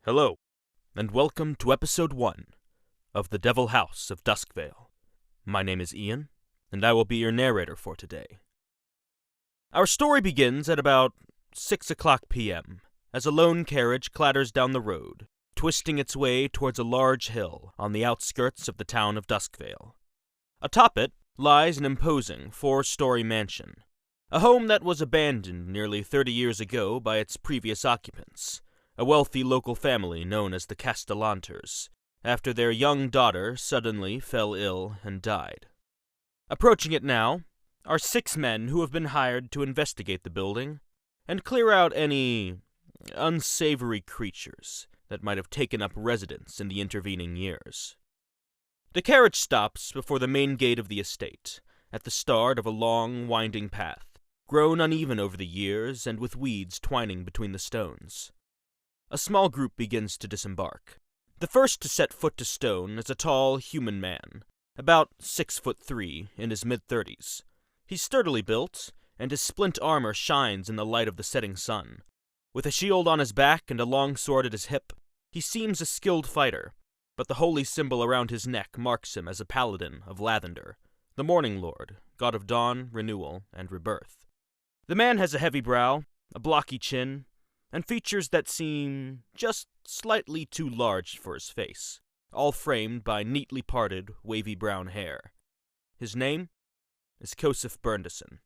Hello, and welcome to Episode 1 of The Devil House of Duskvale. My name is Ian, and I will be your narrator for today. Our story begins at about 6 o'clock p.m. as a lone carriage clatters down the road, twisting its way towards a large hill on the outskirts of the town of Duskvale. Atop it lies an imposing 4-story mansion, a home that was abandoned nearly 30 years ago by its previous occupants, a wealthy local family known as the Castellanters, after their young daughter suddenly fell ill and died. Approaching it now are 6 men who have been hired to investigate the building and clear out any unsavory creatures that might have taken up residence in the intervening years. The carriage stops before the main gate of the estate, at the start of a long, winding path, grown uneven over the years and with weeds twining between the stones. A small group begins to disembark. The first to set foot to stone is a tall, human man, about 6'3", in his mid-30s. He's sturdily built, and his splint armor shines in the light of the setting sun. With a shield on his back and a long sword at his hip, he seems a skilled fighter, but the holy symbol around his neck marks him as a paladin of Lathander, the Morning Lord, god of dawn, renewal, and rebirth. The man has a heavy brow, a blocky chin, and features that seem just slightly too large for his face, all framed by neatly parted, wavy brown hair. His name is Kosef Berndason.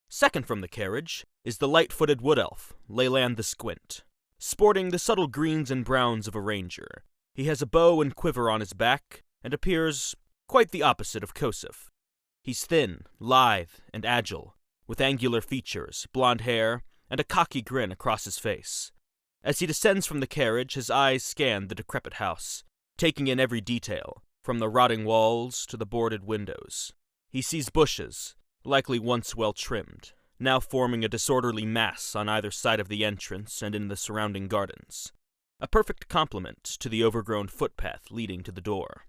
Second from the carriage is the light-footed wood elf, Leyland the Squint. Sporting the subtle greens and browns of a ranger, he has a bow and quiver on his back, and appears quite the opposite of Kosef. He's thin, lithe, and agile, with angular features, blonde hair, and a cocky grin across his face. As he descends from the carriage, his eyes scan the decrepit house, taking in every detail, from the rotting walls to the boarded windows. He sees bushes, likely once well trimmed, now forming a disorderly mass on either side of the entrance and in the surrounding gardens, a perfect complement to the overgrown footpath leading to the door.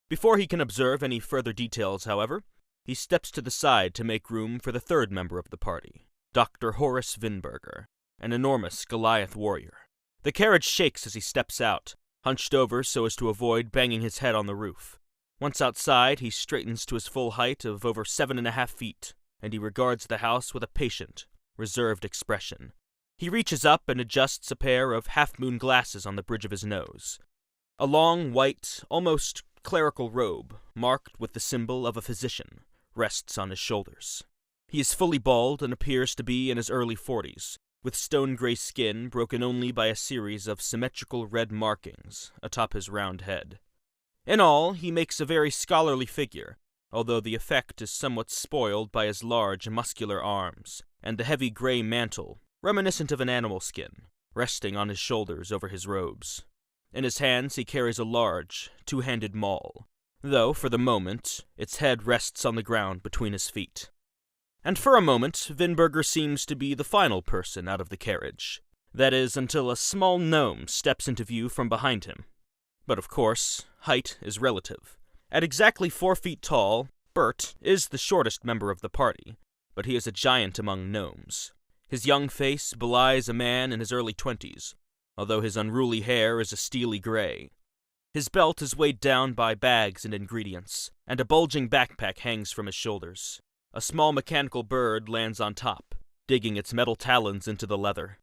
Before he can observe any further details, however, he steps to the side to make room for the third member of the party, Dr. Horace Vinberger, an enormous Goliath warrior. The carriage shakes as he steps out, hunched over so as to avoid banging his head on the roof. Once outside, he straightens to his full height of over 7.5 feet, and he regards the house with a patient, reserved expression. He reaches up and adjusts a pair of half-moon glasses on the bridge of his nose. A long, white, almost clerical robe, marked with the symbol of a physician, rests on his shoulders. He is fully bald and appears to be in his early 40s, with stone-gray skin broken only by a series of symmetrical red markings atop his round head. In all, he makes a very scholarly figure, although the effect is somewhat spoiled by his large, muscular arms, and the heavy gray mantle, reminiscent of an animal skin, resting on his shoulders over his robes. In his hands he carries a large, 2-handed maul, though, for the moment, its head rests on the ground between his feet. And for a moment, Vinberger seems to be the final person out of the carriage. That is, until a small gnome steps into view from behind him. But of course, height is relative. At exactly 4 feet tall, Bert is the shortest member of the party, but he is a giant among gnomes. His young face belies a man in his early 20s, although his unruly hair is a steely gray. His belt is weighed down by bags and ingredients, and a bulging backpack hangs from his shoulders. A small mechanical bird lands on top, digging its metal talons into the leather.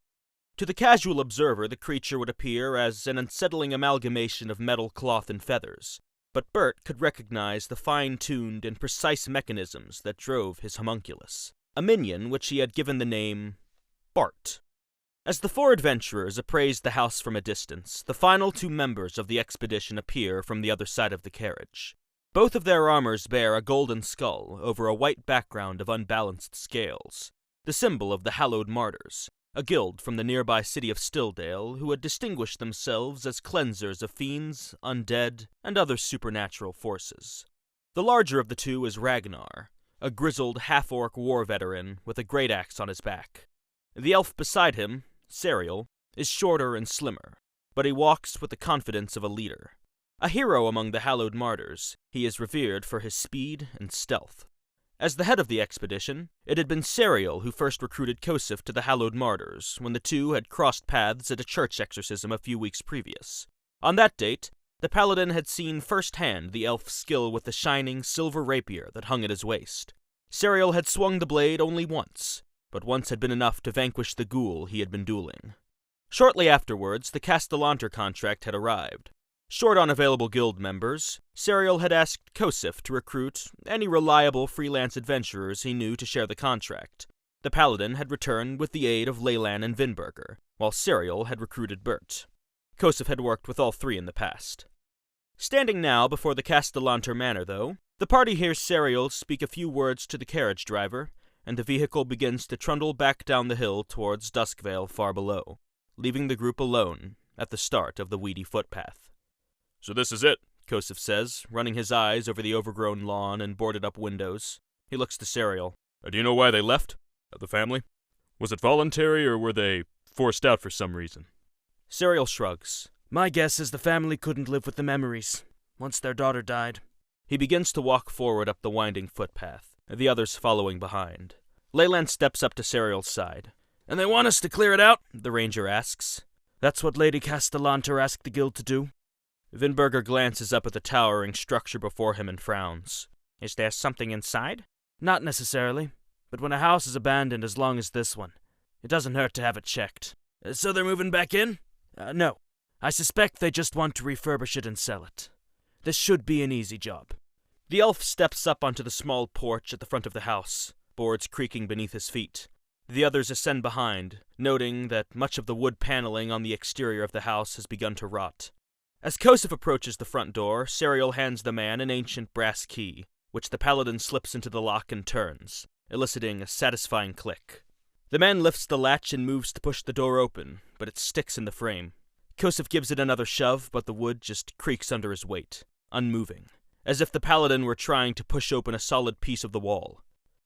To the casual observer, the creature would appear as an unsettling amalgamation of metal, cloth, and feathers, but Bert could recognize the fine-tuned and precise mechanisms that drove his homunculus, a minion which he had given the name Bart. As the 4 adventurers appraised the house from a distance, the final 2 members of the expedition appear from the other side of the carriage. Both of their armors bear a golden skull over a white background of unbalanced scales, the symbol of the Hallowed Martyrs, a guild from the nearby city of Stilldale who had distinguished themselves as cleansers of fiends, undead, and other supernatural forces. The larger of the 2 is Ragnar, a grizzled half-orc war veteran with a great axe on his back. The elf beside him, Serial, is shorter and slimmer, but he walks with the confidence of a leader. A hero among the Hallowed Martyrs, he is revered for his speed and stealth. As the head of the expedition, it had been Serial who first recruited Kosef to the Hallowed Martyrs when the two had crossed paths at a church exorcism a few weeks previous. On that date, the paladin had seen firsthand the elf's skill with the shining silver rapier that hung at his waist. Serial had swung the blade only once, but once had been enough to vanquish the ghoul he had been dueling. Shortly afterwards, the Castellanter contract had arrived. Short on available guild members, Serial had asked Kosef to recruit any reliable freelance adventurers he knew to share the contract. The paladin had returned with the aid of Leyland and Vinberger, while Serial had recruited Bert. Kosef had worked with all three in the past. Standing now before the Castellanter manor, though, the party hears Serial speak a few words to the carriage driver, and the vehicle begins to trundle back down the hill towards Duskvale far below, leaving the group alone at the start of the weedy footpath. "So this is it," Kosef says, running his eyes over the overgrown lawn and boarded-up windows. He looks to Serial. "Do you know why they left? The family? Was it voluntary, or were they forced out for some reason?" Serial shrugs. My guess is the family couldn't live with the memories, once their daughter died. He begins to walk forward up the winding footpath, the others following behind. Leyland steps up to Serial's side. "And they want us to clear it out?" the ranger asks. "That's what Lady Castellanter asked the guild to do." Vinberger glances up at the towering structure before him and frowns. "Is there something inside?" "Not necessarily, but when a house is abandoned as long as this one, it doesn't hurt to have it checked." "So they're moving back in?" No. I suspect they just want to refurbish it and sell it. This should be an easy job." The elf steps up onto the small porch at the front of the house, boards creaking beneath his feet. The others ascend behind, noting that much of the wood paneling on the exterior of the house has begun to rot. As Kosef approaches the front door, Serial hands the man an ancient brass key, which the paladin slips into the lock and turns, eliciting a satisfying click. The man lifts the latch and moves to push the door open, but it sticks in the frame. Kosef gives it another shove, but the wood just creaks under his weight, unmoving, as if the paladin were trying to push open a solid piece of the wall.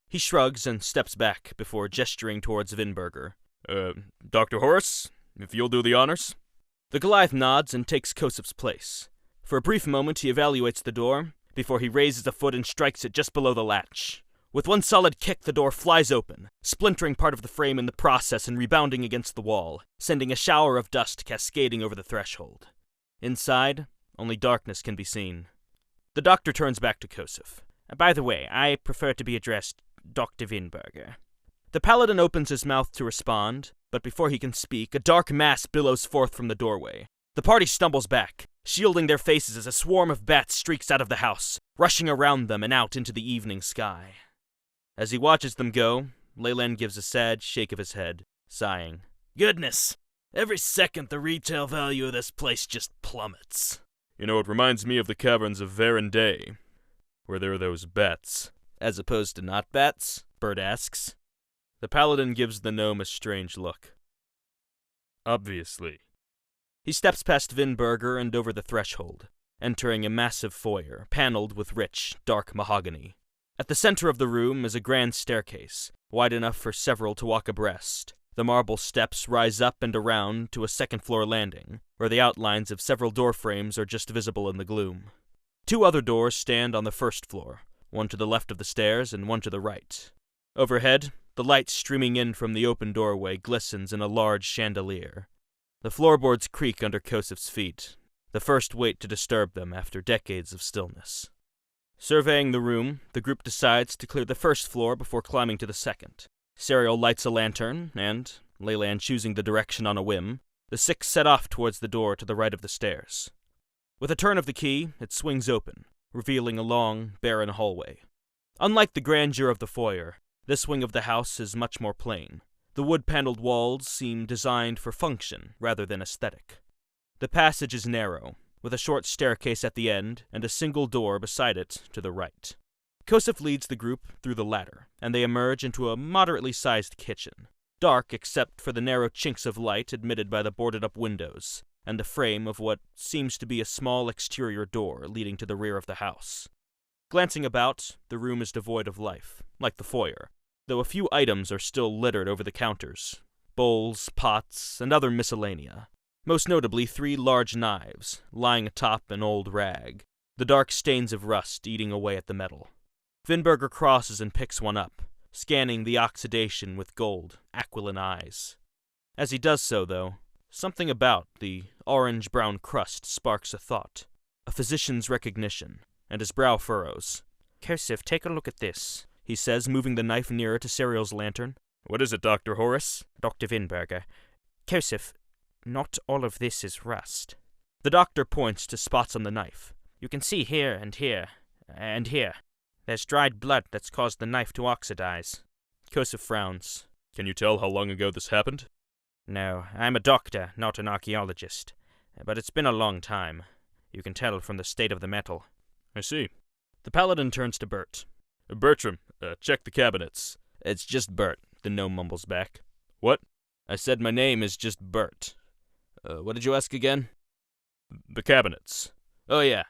He shrugs and steps back before gesturing towards Vinberger. Dr. Horace, if you'll do the honors?" The Goliath nods and takes Kosef's place. For a brief moment he evaluates the door, before he raises a foot and strikes it just below the latch. With one solid kick, the door flies open, splintering part of the frame in the process and rebounding against the wall, sending a shower of dust cascading over the threshold. Inside, only darkness can be seen. The doctor turns back to Kosef. "By the way, I prefer to be addressed Dr. Vinberger." The paladin opens his mouth to respond, but before he can speak, a dark mass billows forth from the doorway. The party stumbles back, shielding their faces as a swarm of bats streaks out of the house, rushing around them and out into the evening sky. As he watches them go, Leyland gives a sad shake of his head, sighing. "Goodness, every second the retail value of this place just plummets." "You know, it reminds me of the caverns of Verendale, where there are those bats." "As opposed to not bats?" Bert asks. The paladin gives the gnome a strange look. "Obviously." He steps past Vinberger and over the threshold, entering a massive foyer, paneled with rich, dark mahogany. At the center of the room is a grand staircase, wide enough for several to walk abreast. The marble steps rise up and around to a second-floor landing, where the outlines of several door frames are just visible in the gloom. Two other doors stand on the first floor, one to the left of the stairs and one to the right. Overhead, the light streaming in from the open doorway glistens in a large chandelier. The floorboards creak under Kosef's feet, the first weight to disturb them after decades of stillness. Surveying the room, the group decides to clear the first floor before climbing to the second. Serial lights a lantern, and, Leyland choosing the direction on a whim, the six set off towards the door to the right of the stairs. With a turn of the key, it swings open, revealing a long, barren hallway. Unlike the grandeur of the foyer, this wing of the house is much more plain. The wood-paneled walls seem designed for function rather than aesthetic. The passage is narrow, with a short staircase at the end and a single door beside it to the right. Kosef leads the group through the latter, and they emerge into a moderately sized kitchen, dark except for the narrow chinks of light admitted by the boarded-up windows, and the frame of what seems to be a small exterior door leading to the rear of the house. Glancing about, the room is devoid of life, like the foyer, though a few items are still littered over the counters, bowls, pots, and other miscellanea. Most notably 3 large knives, lying atop an old rag, the dark stains of rust eating away at the metal. Vinberger crosses and picks one up, scanning the oxidation with gold, aquiline eyes. As he does so, though, something about the orange-brown crust sparks a thought, a physician's recognition, and his brow furrows. "Kosef, take a look at this," he says, moving the knife nearer to Serial's lantern. What is it, Dr. Horace? Dr. Vinberger. "Kosef, not all of this is rust." The doctor points to spots on the knife. "You can see here and here, and here. There's dried blood that's caused the knife to oxidize." Kosef frowns. Can you tell how long ago this happened? "No, I'm a doctor, not an archaeologist. But it's been a long time. You can tell from the state of the metal." I see. The paladin turns to Bert. Bertram, check the cabinets. "It's just Bert," the gnome mumbles back. What? "I said my name is just Bert. What did you ask again?" The cabinets. "Oh, yeah.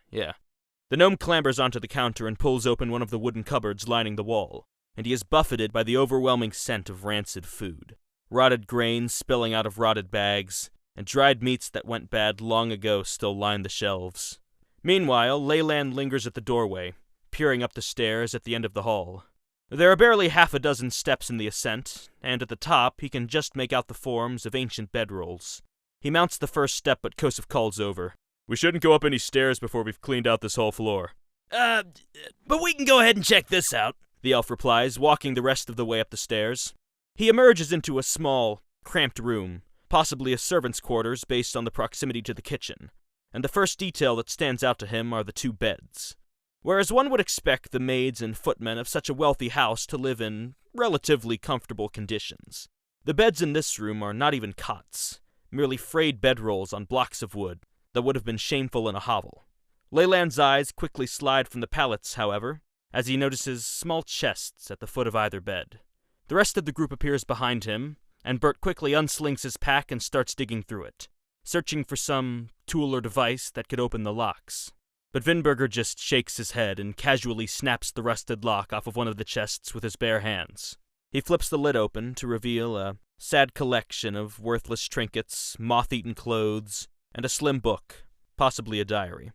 The gnome clambers onto the counter and pulls open one of the wooden cupboards lining the wall, and he is buffeted by the overwhelming scent of rancid food. Rotted grains spilling out of rotted bags, and dried meats that went bad long ago still line the shelves. Meanwhile, Leyland lingers at the doorway, peering up the stairs at the end of the hall. There are barely half a dozen steps in the ascent, and at the top he can just make out the forms of ancient bedrolls. He mounts the first step, but Kosef calls over. We shouldn't go up any stairs before we've cleaned out this whole floor. But we can go ahead and check this out, the elf replies, walking the rest of the way up the stairs. He emerges into a small, cramped room, possibly a servant's quarters based on the proximity to the kitchen, and the first detail that stands out to him are the two beds. Whereas one would expect the maids and footmen of such a wealthy house to live in relatively comfortable conditions, the beds in this room are not even cots, merely frayed bedrolls on blocks of wood that would have been shameful in a hovel. Leyland's eyes quickly slide from the pallets, however, as he notices small chests at the foot of either bed. The rest of the group appears behind him, and Bert quickly unslings his pack and starts digging through it, searching for some tool or device that could open the locks. But Vinberger just shakes his head and casually snaps the rusted lock off of one of the chests with his bare hands. He flips the lid open to reveal a sad collection of worthless trinkets, moth-eaten clothes, and a slim book, possibly a diary.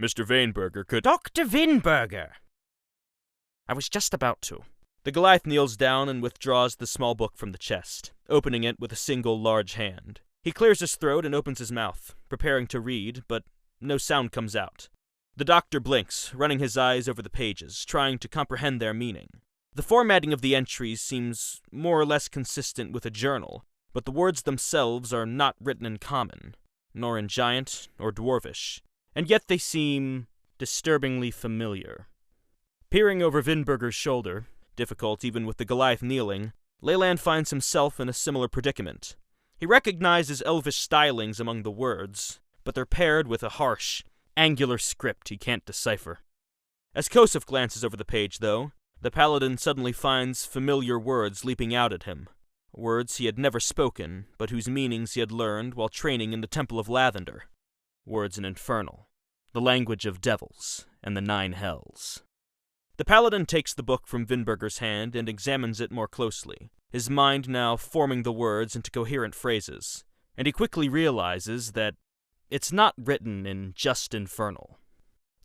Mr. Vainberger could— "Dr. Vinberger!" "I was just about to." The Goliath kneels down and withdraws the small book from the chest, opening it with a single large hand. He clears his throat and opens his mouth, preparing to read, but no sound comes out. The doctor blinks, running his eyes over the pages, trying to comprehend their meaning. The formatting of the entries seems more or less consistent with a journal, but the words themselves are not written in common, nor in giant or dwarvish, and yet they seem disturbingly familiar. Peering over Vinberger's shoulder, difficult even with the Goliath kneeling, Leyland finds himself in a similar predicament. He recognizes elvish stylings among the words, but they're paired with a harsh, angular script he can't decipher. As Kosef glances over the page, though, the paladin suddenly finds familiar words leaping out at him. Words he had never spoken, but whose meanings he had learned while training in the Temple of Lavender. Words in Infernal, the language of devils and the 9 hells. The paladin takes the book from Vinberger's hand and examines it more closely, his mind now forming the words into coherent phrases, and he quickly realizes that it's not written in just Infernal.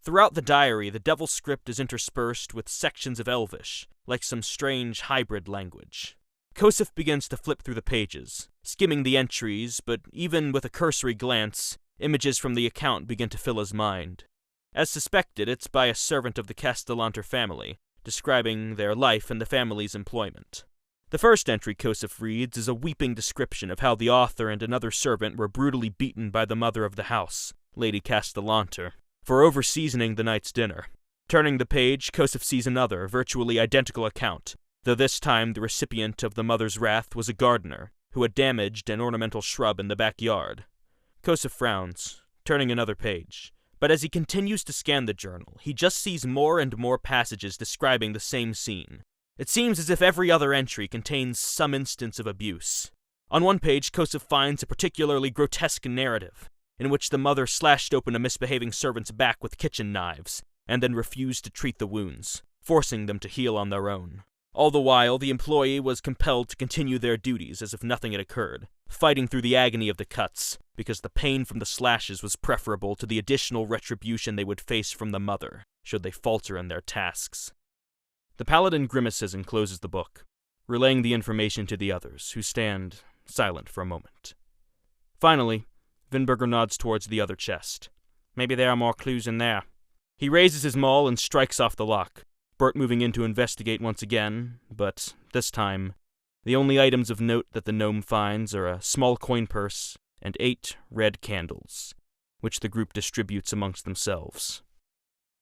Throughout the diary, the devil script is interspersed with sections of Elvish, like some strange hybrid language. Kosef begins to flip through the pages, skimming the entries, but even with a cursory glance, images from the account begin to fill his mind. As suspected, it's by a servant of the Castellanter family, describing their life and the family's employment. The first entry Kosef reads is a weeping description of how the author and another servant were brutally beaten by the mother of the house, Lady Castellanter, for over-seasoning the night's dinner. Turning the page, Kosef sees another, virtually identical account, though this time the recipient of the mother's wrath was a gardener, who had damaged an ornamental shrub in the backyard. Kosef frowns, turning another page, but as he continues to scan the journal, he just sees more and more passages describing the same scene. It seems as if every other entry contains some instance of abuse. On one page, Kosef finds a particularly grotesque narrative, in which the mother slashed open a misbehaving servant's back with kitchen knives, and then refused to treat the wounds, forcing them to heal on their own. All the while, the employee was compelled to continue their duties as if nothing had occurred, fighting through the agony of the cuts, because the pain from the slashes was preferable to the additional retribution they would face from the mother, should they falter in their tasks. The paladin grimaces and closes the book, relaying the information to the others, who stand silent for a moment. Finally, Vinberger nods towards the other chest. Maybe there are more clues in there. He raises his maul and strikes off the lock, Bert moving in to investigate once again, but this time, the only items of note that the gnome finds are a small coin purse and 8 red candles, which the group distributes amongst themselves.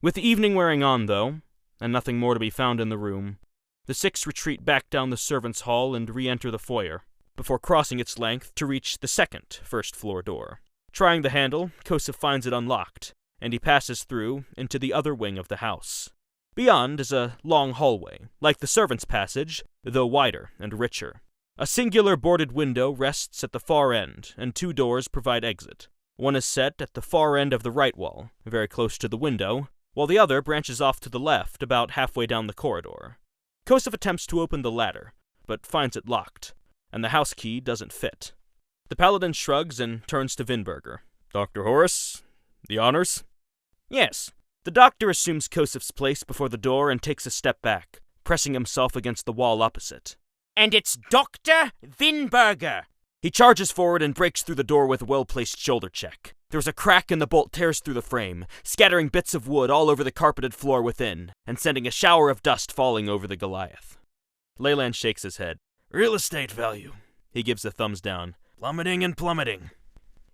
With the evening wearing on, though, and nothing more to be found in the room, the 6 retreat back down the servants' hall and re-enter the foyer, before crossing its length to reach the second first-floor door. Trying the handle, Kosef finds it unlocked, and he passes through into the other wing of the house. Beyond is a long hallway, like the servants' passage, though wider and richer. A singular boarded window rests at the far end, and 2 doors provide exit. One is set at the far end of the right wall, very close to the window, while the other branches off to the left, about halfway down the corridor. Kosef attempts to open the latter, but finds it locked, and the house key doesn't fit. The paladin shrugs and turns to Vinberger. Dr. Horace, the honors? Yes. The doctor assumes Kosef's place before the door and takes a step back, pressing himself against the wall opposite. And it's Dr. Vinberger! He charges forward and breaks through the door with a well-placed shoulder check. There's a crack and the bolt tears through the frame, scattering bits of wood all over the carpeted floor within, and sending a shower of dust falling over the Goliath. Leyland shakes his head. Real estate value. He gives a thumbs down. Plummeting and plummeting.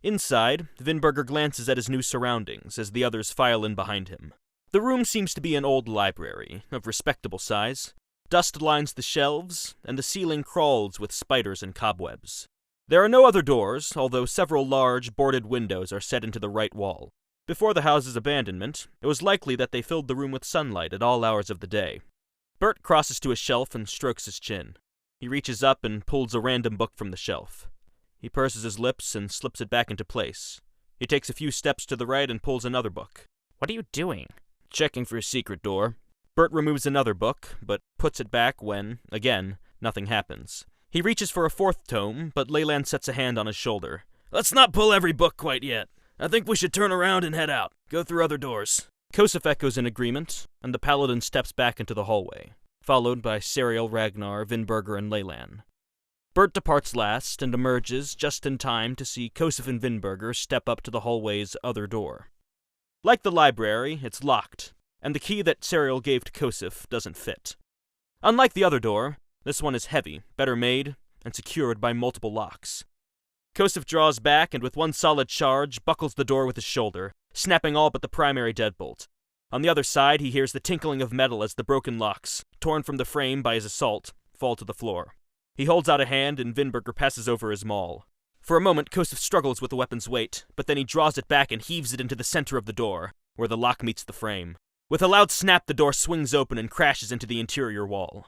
Inside, Vinberger glances at his new surroundings as the others file in behind him. The room seems to be an old library, of respectable size. Dust lines the shelves, and the ceiling crawls with spiders and cobwebs. There are no other doors, although several large, boarded windows are set into the right wall. Before the house's abandonment, it was likely that they filled the room with sunlight at all hours of the day. Bert crosses to a shelf and strokes his chin. He reaches up and pulls a random book from the shelf. He purses his lips and slips it back into place. He takes a few steps to the right and pulls another book. What are you doing? Checking for a secret door. Bert removes another book, but puts it back when, again, nothing happens. He reaches for a 4th tome, but Leyland sets a hand on his shoulder. Let's not pull every book quite yet. I think we should turn around and head out. Go through other doors. Kosef echoes in agreement, and the paladin steps back into the hallway, followed by Serial, Ragnar, Vinberger, and Leyland. Bert departs last and emerges just in time to see Kosef and Vinberger step up to the hallway's other door. Like the library, it's locked, and the key that Serial gave to Kosef doesn't fit. Unlike the other door, this one is heavy, better made, and secured by multiple locks. Kosef draws back and with one solid charge buckles the door with his shoulder, snapping all but the primary deadbolt. On the other side, he hears the tinkling of metal as the broken locks, torn from the frame by his assault, fall to the floor. He holds out a hand and Vinberger passes over his maul. For a moment, Kosef struggles with the weapon's weight, but then he draws it back and heaves it into the center of the door, where the lock meets the frame. With a loud snap, the door swings open and crashes into the interior wall.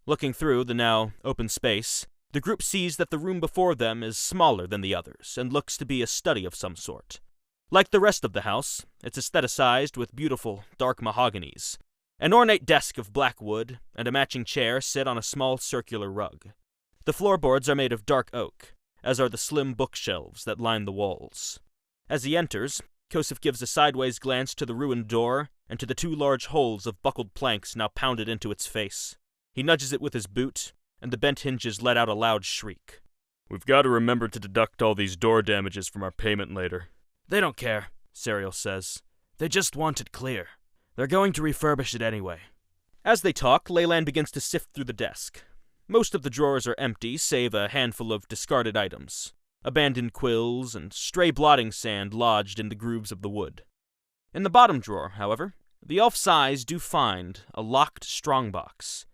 Looking through the now open space, the group sees that the room before them is smaller than the others and looks to be a study of some sort. Like the rest of the house, it's aestheticized with beautiful, dark mahoganies. An ornate desk of black wood and a matching chair sit on a small circular rug. The floorboards are made of dark oak, as are the slim bookshelves that line the walls. As he enters, Kosef gives a sideways glance to the ruined door and to the 2 large holes of buckled planks now pounded into its face. He nudges it with his boot, and the bent hinges let out a loud shriek. We've got to remember to deduct all these door damages from our payment later. They don't care, Serial says. They just want it clear. They're going to refurbish it anyway. As they talk, Leyland begins to sift through the desk. Most of the drawers are empty, save a handful of discarded items. Abandoned quills and stray blotting sand lodged in the grooves of the wood. In the bottom drawer, however, the elf's eyes do find a locked strongbox.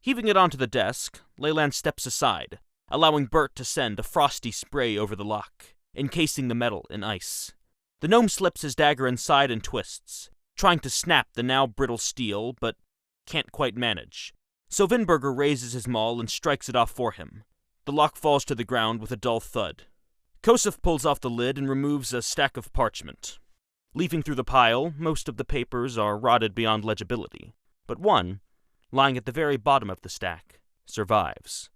Heaving it onto the desk, Leyland steps aside, allowing Bert to send a frosty spray over the lock, encasing the metal in ice. The gnome slips his dagger inside and twists, trying to snap the now brittle steel, but can't quite manage. So Vinberger raises his maul and strikes it off for him. The lock falls to the ground with a dull thud. Kosef pulls off the lid and removes a stack of parchment. Leafing through the pile, most of the papers are rotted beyond legibility, but one, lying at the very bottom of the stack, survives.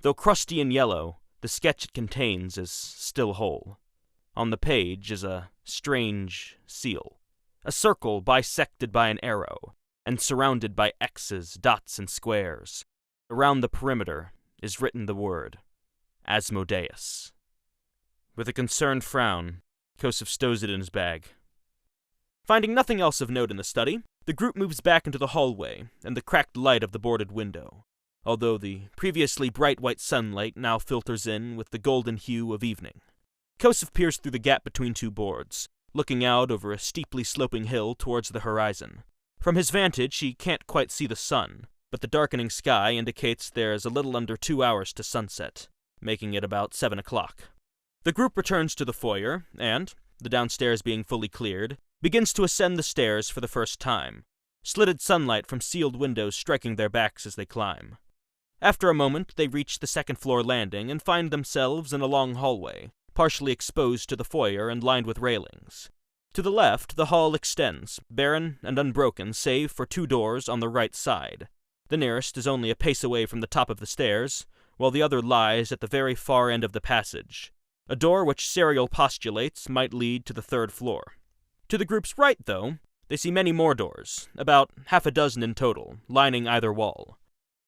Though crusty and yellow, the sketch it contains is still whole. On the page is a strange seal, a circle bisected by an arrow, and surrounded by X's, dots, and squares. Around the perimeter is written the word Asmodeus. With a concerned frown, Kosef stows it in his bag. Finding nothing else of note in the study, the group moves back into the hallway and the cracked light of the boarded window, although the previously bright white sunlight now filters in with the golden hue of evening. Kosef peers through the gap between two boards, looking out over a steeply sloping hill towards the horizon. From his vantage, he can't quite see the sun, but the darkening sky indicates there's a little under 2 hours to sunset, making it about 7 o'clock. The group returns to the foyer and, the downstairs being fully cleared, begins to ascend the stairs for the first time, slitted sunlight from sealed windows striking their backs as they climb. After a moment, they reach the second-floor landing and find themselves in a long hallway, partially exposed to the foyer and lined with railings. To the left, the hall extends, barren and unbroken save for 2 doors on the right side. The nearest is only a pace away from the top of the stairs, while the other lies at the very far end of the passage, a door which Serial postulates might lead to the 3rd floor. To the group's right, though, they see many more doors, about half a dozen in total, lining either wall.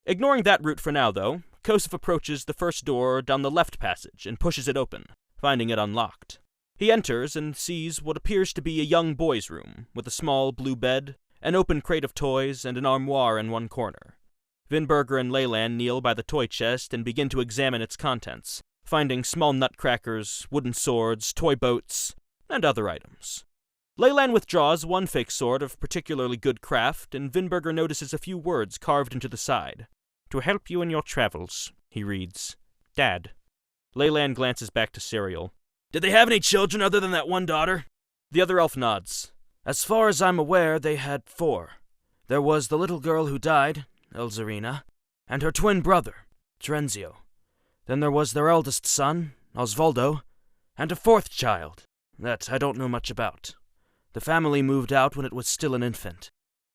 Ignoring that route for now, though, Kosef approaches the first door down the left passage and pushes it open, finding it unlocked. He enters and sees what appears to be a young boy's room, with a small blue bed, an open crate of toys, and an armoire in one corner. Vinberger and Leyland kneel by the toy chest and begin to examine its contents, finding small nutcrackers, wooden swords, toy boats, and other items. Leyland withdraws one fake sword of particularly good craft, and Vinberger notices a few words carved into the side. "To help you in your travels," he reads. "Dad." Leyland glances back to Serial. "Did they have any children other than that one daughter?" The other elf nods. "As far as I'm aware, they had 4. There was the little girl who died, Elzarina, and her twin brother, Terenzio. Then there was their eldest son, Osvaldo, and a 4th child that I don't know much about. The family moved out when it was still an infant."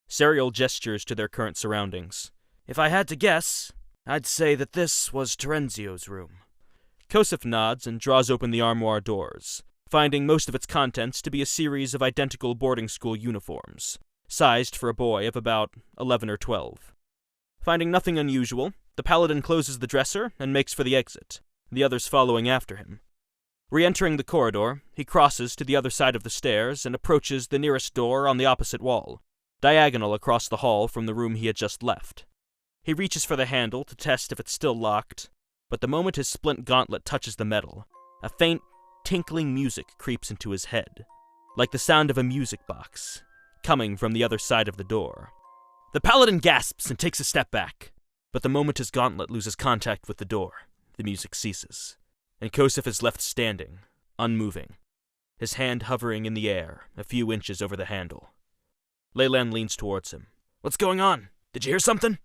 Serial gestures to their current surroundings. "If I had to guess, I'd say that this was Terenzio's room." Kosef nods and draws open the armoire doors, finding most of its contents to be a series of identical boarding school uniforms, sized for a boy of about 11 or 12. Finding nothing unusual, the paladin closes the dresser and makes for the exit, the others following after him. Re-entering the corridor, he crosses to the other side of the stairs and approaches the nearest door on the opposite wall, diagonal across the hall from the room he had just left. He reaches for the handle to test if it's still locked, but the moment his splint gauntlet touches the metal, a faint, tinkling music creeps into his head, like the sound of a music box, coming from the other side of the door. The paladin gasps and takes a step back, but the moment his gauntlet loses contact with the door, the music ceases, and Kosef is left standing, unmoving, his hand hovering in the air a few inches over the handle. Leyland leans towards him. "What's going on? Did you hear something?"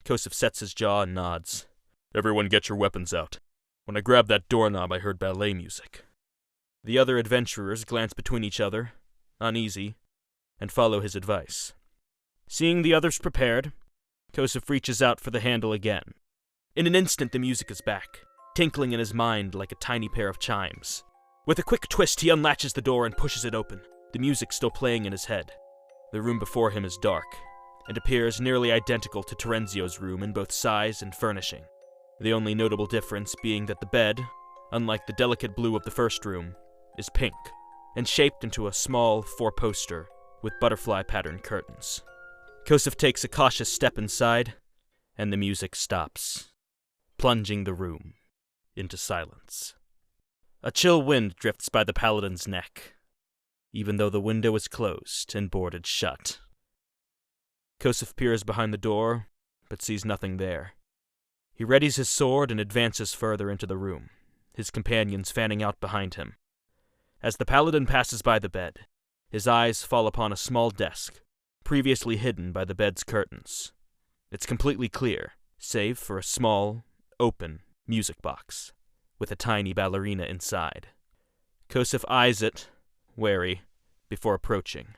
Kosef sets his jaw and nods. "Everyone get your weapons out. When I grabbed that doorknob, I heard ballet music." The other adventurers glance between each other, uneasy, and follow his advice. Seeing the others prepared, Kosef reaches out for the handle again. In an instant, the music is back, tinkling in his mind like a tiny pair of chimes. With a quick twist, he unlatches the door and pushes it open, the music still playing in his head. The room before him is dark, and appears nearly identical to Terenzio's room in both size and furnishing. The only notable difference being that the bed, unlike the delicate blue of the first room, is pink, and shaped into a small 4-poster with butterfly-patterned curtains. Kosef takes a cautious step inside, and the music stops, plunging the room into silence. A chill wind drifts by the paladin's neck, even though the window is closed and boarded shut. Kosef peers behind the door, but sees nothing there. He readies his sword and advances further into the room, his companions fanning out behind him. As the paladin passes by the bed, his eyes fall upon a small desk, previously hidden by the bed's curtains. It's completely clear, save for a small, open music box, with a tiny ballerina inside. Kosef eyes it, wary, before approaching.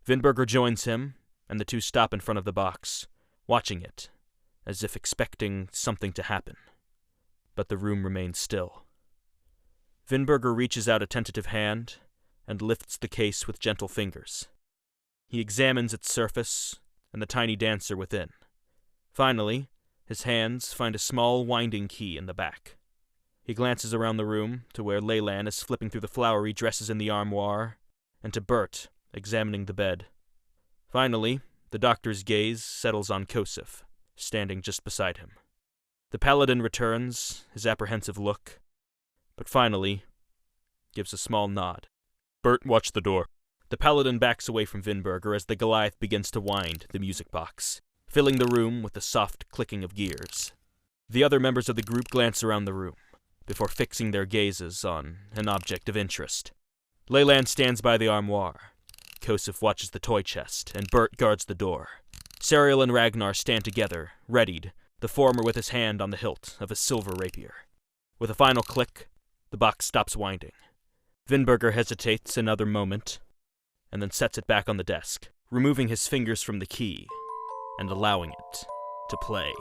Vinberger joins him, and the two stop in front of the box, watching it, as if expecting something to happen. But the room remains still. Vinberger reaches out a tentative hand and lifts the case with gentle fingers. He examines its surface, and the tiny dancer within. Finally, his hands find a small winding key in the back. He glances around the room to where Leyland is flipping through the flowery dresses in the armoire, and to Bert, examining the bed. Finally, the doctor's gaze settles on Kosef, standing just beside him. The paladin returns his apprehensive look, but finally gives a small nod. Bert, watch the door. The paladin backs away from Vinberger as the Goliath begins to wind the music box, filling the room with the soft clicking of gears. The other members of the group glance around the room, before fixing their gazes on an object of interest. Leyland stands by the armoire. Kosef watches the toy chest, and Bert guards the door. Serial and Ragnar stand together, readied, the former with his hand on the hilt of his silver rapier. With a final click, the box stops winding. Vinberger hesitates another moment, and then sets it back on the desk, removing his fingers from the key and allowing it to play.